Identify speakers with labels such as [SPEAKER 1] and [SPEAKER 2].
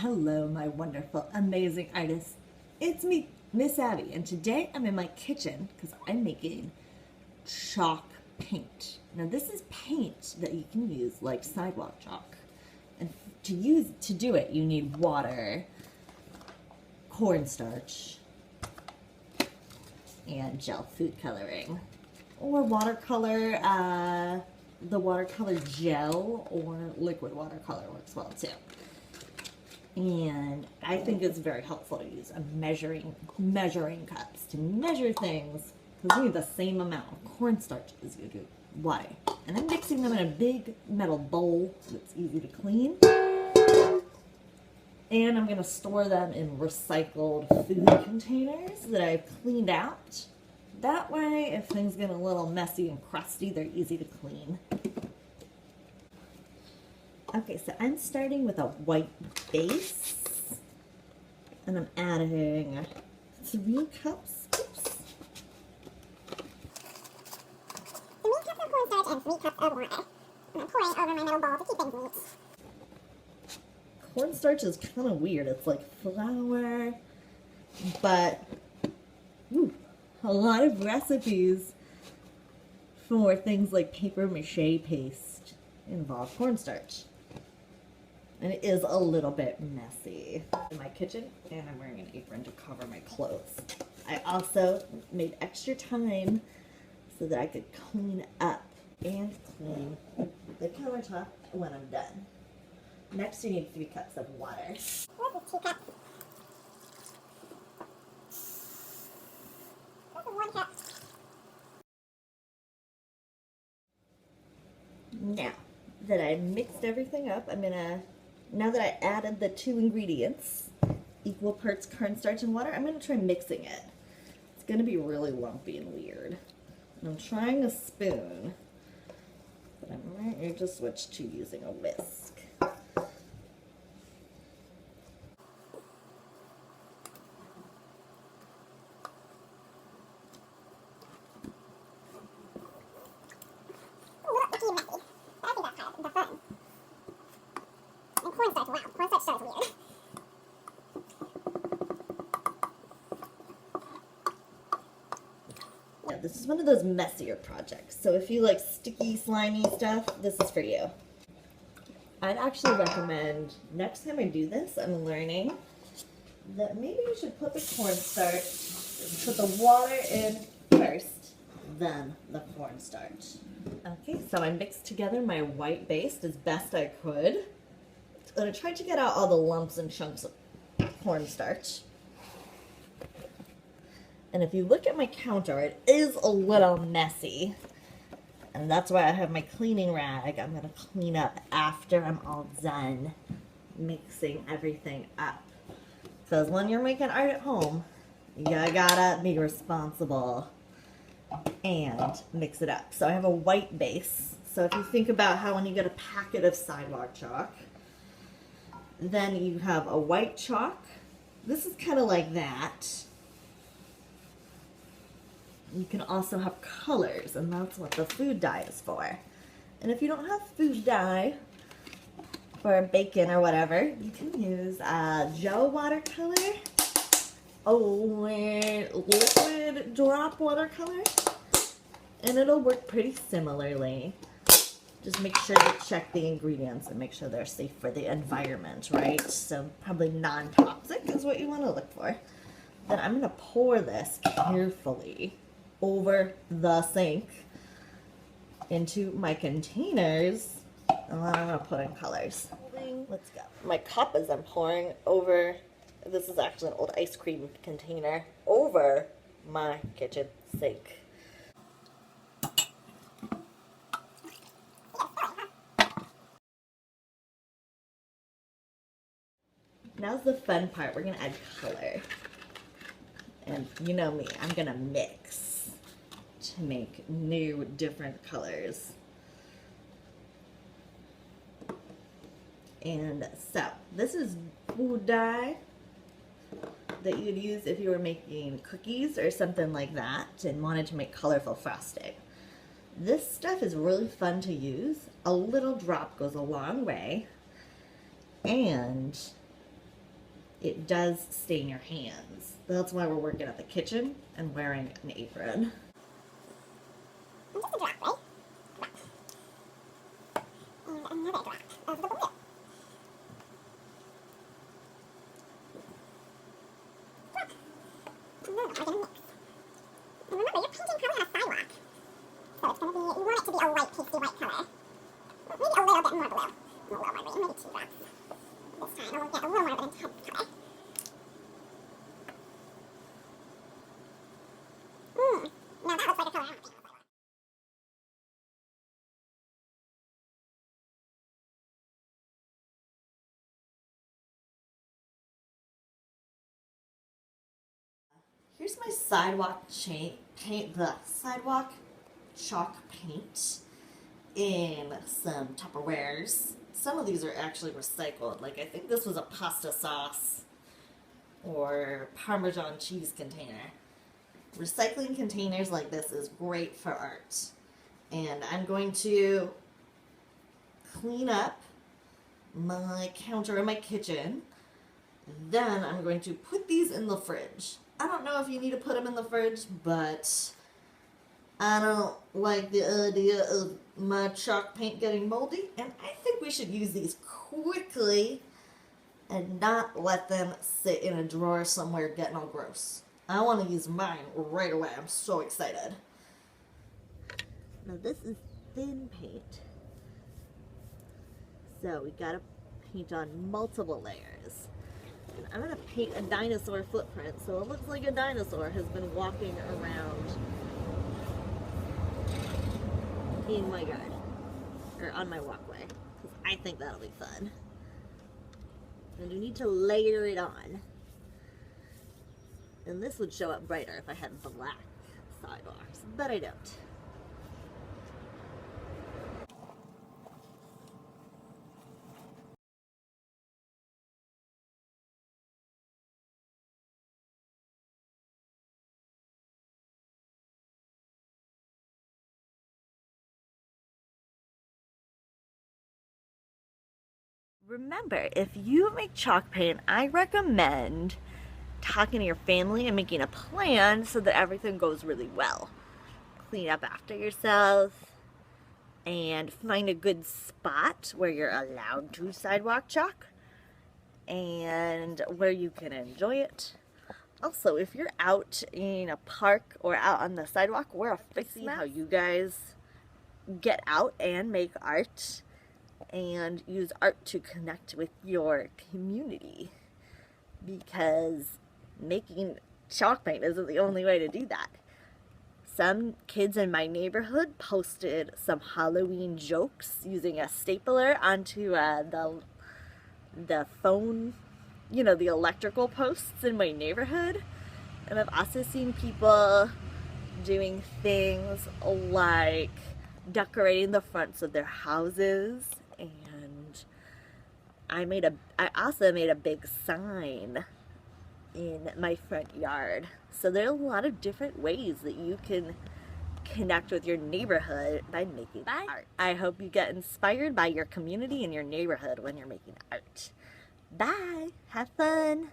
[SPEAKER 1] Hello, my wonderful, amazing artists. It's me, Miss Abby, and today I'm in my kitchen because I'm making chalk paint. Now, this is paint that you can use like sidewalk chalk. And to do it, you need water, cornstarch, and gel food coloring, or watercolor. The watercolor gel or liquid watercolor works well too. And I think it's very helpful to use a measuring cups to measure things, because you need the same amount of cornstarch as you do water. And I'm mixing them in a big metal bowl that's easy to clean. And I'm going to store them in recycled food containers that I've cleaned out. That way, if things get a little messy and crusty, they're easy to clean. Okay, so I'm starting with a white base, and I'm adding 3 cups. Oops.
[SPEAKER 2] 3 cups of cornstarch and 3 cups of water. I'm pouring over my metal bowl to keep things neat.
[SPEAKER 1] Cornstarch is kind of weird. It's like flour, but a lot of recipes for things like paper mache paste involve cornstarch. And it is a little bit messy. In my kitchen, and I'm wearing an apron to cover my clothes. I also made extra time so that I could clean up and clean the countertop when I'm done. Next, you need 3 cups of water.
[SPEAKER 2] This is 2 cups. This is 1 cup.
[SPEAKER 1] Now that I mixed everything up, now that I added the 2 ingredients, equal parts cornstarch and water, I'm gonna try mixing it. It's gonna be really lumpy and weird. And I'm trying a spoon, but I might need to switch to using a whisk.
[SPEAKER 2] A little icky and messy. But I think that's kind of the fun. And cornstarch, wow, cornstarch starts weird.
[SPEAKER 1] Now, this is one of those messier projects, so if you like sticky, slimy stuff, this is for you. I'd actually recommend, next time I do this, I'm learning that maybe you should put the cornstarch, put the water in first, then the cornstarch. Okay, so I mixed together my white base as best I could. And I tried to get out all the lumps and chunks of cornstarch. And if you look at my counter, it is a little messy. And that's why I have my cleaning rag. I'm going to clean up after I'm all done mixing everything up. Because when you're making art at home, you gotta be responsible and mix it up. So I have a white base. So if you think about how when you get a packet of sidewalk chalk, then you have a white chalk. This is kind of like that. You can also have colors, and that's what the food dye is for. And if you don't have food dye for bacon or whatever, you can use gel watercolor or liquid drop watercolor, and it'll work pretty similarly. Just make sure to check the ingredients and make sure they're safe for the environment, right? So probably non-toxic is what you want to look for. Then I'm going to pour this carefully over the sink into my containers, and then I'm going to put in colors. Let's go. My cup is I'm pouring over, this is actually an old ice cream container, over my kitchen sink. Now's the fun part. We're gonna add color. And you know me, I'm gonna mix to make new, different colors. And so, this is food dye that you'd use if you were making cookies or something like that and wanted to make colorful frosting. This stuff is really fun to use. A little drop goes a long way. And it does stain your hands. That's why we're working at the kitchen and wearing an apron.
[SPEAKER 2] And just a drop, right? Drop. And another drop of the blue. Drop. And then we're gonna mix. And remember, your painting probably has sidewalk. So it's gonna be, you want it to be a light, pasty white color. Maybe a little bit more blue. A little more green, maybe 2 drops. This time we'll get a little more of an intense color. Now that looks like a color I don't think.
[SPEAKER 1] Here's my sidewalk sidewalk chalk paint in some Tupperwares. Some of these are actually recycled. Like I think this was a pasta sauce or Parmesan cheese container. Recycling containers like this is great for art. And I'm going to clean up my counter in my kitchen. Then I'm going to put these in the fridge. I don't know if you need to put them in the fridge, but I don't like the idea of my chalk paint getting moldy, and I think we should use these quickly and not let them sit in a drawer somewhere getting all gross. I want to use mine right away. I'm so excited. Now this is thin paint, so we gotta paint on multiple layers. And I'm gonna paint a dinosaur footprint, so it looks like a dinosaur has been walking around in my garden, or on my walkway, because I think that'll be fun. And you need to layer it on. And this would show up brighter if I had black sidewalks, but I don't. Remember, if you make chalk paint, I recommend talking to your family and making a plan so that everything goes really well. Clean up after yourself and find a good spot where you're allowed to sidewalk chalk and where you can enjoy it. Also, if you're out in a park or out on the sidewalk, wear a face mask. How you guys get out and make art and use art to connect with your community, because making chalk paint isn't the only way to do that. Some kids in my neighborhood posted some Halloween jokes using a stapler onto the phone, you know, the electrical posts in my neighborhood. And I've also seen people doing things like decorating the fronts of their houses, and I also made a big sign in my front yard. So there are a lot of different ways that you can connect with your neighborhood by making art. I hope you get inspired by your community and your neighborhood when you're making art. Bye! Have fun!